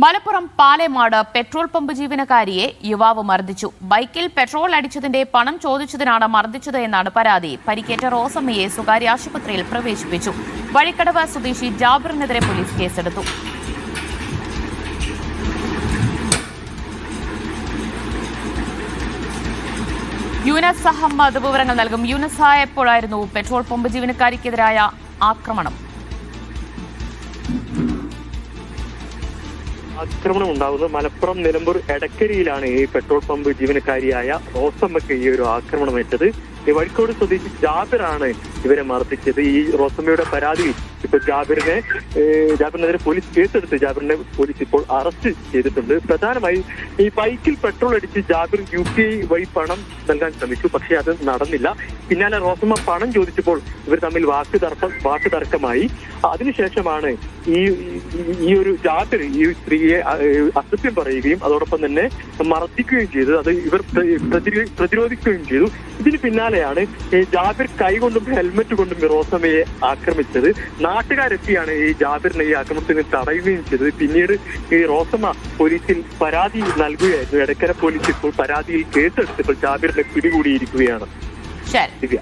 Malappuram Palemad petrol pump ജീവനക്കാരിയെ യുവാവ് മർദ്ദിച്ചു. ബൈക്കിൽ പെട്രോൾ അടിച്ചതിന്റെ പണം ചോദിച്ചതിനാണ് മർദ്ദിച്ചത് എന്നാണ് പരാതി. പരിക്കേറ്റ റോസമ്മയെ സ്വകാര്യ ആശുപത്രിയിൽ പ്രവേശിപ്പിച്ചു. വഴിക്കടവ് സ്വദേശി ജാബിറിനെതിരെ പോലീസ് കേസെടുത്തു. യൂനസ് അഹമ്മദ് വിവരങ്ങൾ നൽകും. യൂനസ്, എപ്പോഴായിരുന്നു പെട്രോൾ പമ്പ് ജീവനക്കാരിക്കെതിരായ ആക്രമണം ഉണ്ടാകുന്നത്? മലപ്പുറം നിലമ്പൂർ എടക്കരയിലാണ് ഈ പെട്രോൾ പമ്പ് ജീവനക്കാരിയായ റോസമ്മയ്ക്ക് ഈ ഒരു ആക്രമണമേറ്റത്. ഈ വഴിക്കോട് സ്വദേശി ജാബിറാണ് ഇവരെ മർദ്ദിച്ചത്. ഈ റോസമ്മയുടെ പരാതി ഇപ്പൊ ജാബിറിനെതിരെ പോലീസ് കേസെടുത്ത് ജാബിറിനെ പോലീസ് ഇപ്പോൾ അറസ്റ്റ് ചെയ്തിട്ടുണ്ട്. പ്രധാനമായി ഈ ബൈക്കിൽ പെട്രോൾ അടിച്ച് ജാബിർ UPI വഴി പണം നൽകാൻ ശ്രമിച്ചു, പക്ഷെ അത് നടന്നില്ല. പിന്നാലെ റോസമ്മ പണം ചോദിച്ചപ്പോൾ ഇവർ തമ്മിൽ വാക്കുതർക്കമായി. അതിനുശേഷമാണ് ഈ ഒരു ജാബിർ ഈ സ്ത്രീയെ അസഭ്യം പറയുകയും അതോടൊപ്പം തന്നെ മർദ്ദിക്കുകയും ചെയ്തത്. അത് ഇവർ പ്രതിരോധിക്കുകയും ചെയ്തു. ഇതിന് പിന്നാലെയാണ് ജാബിർ കൈകൊണ്ടും ഹെൽമറ്റ് കൊണ്ടും റോസമ്മയെ ആക്രമിച്ചത്. നാട്ടുകാരെത്തിയാണ് ഈ ജാബിറിനെ ഈ ആക്രമണത്തിന് തടയുകയും ചെയ്തത്. പിന്നീട് ഈ റോസമ്മ പോലീസിൽ പരാതി നൽകുകയായിരുന്നു. എടക്കര പോലീസ് ഇപ്പോൾ പരാതിയിൽ കേസെടുത്തപ്പോൾ ജാബിറിനെ പിടികൂടിയിരിക്കുകയാണ്. ദിവ്യ.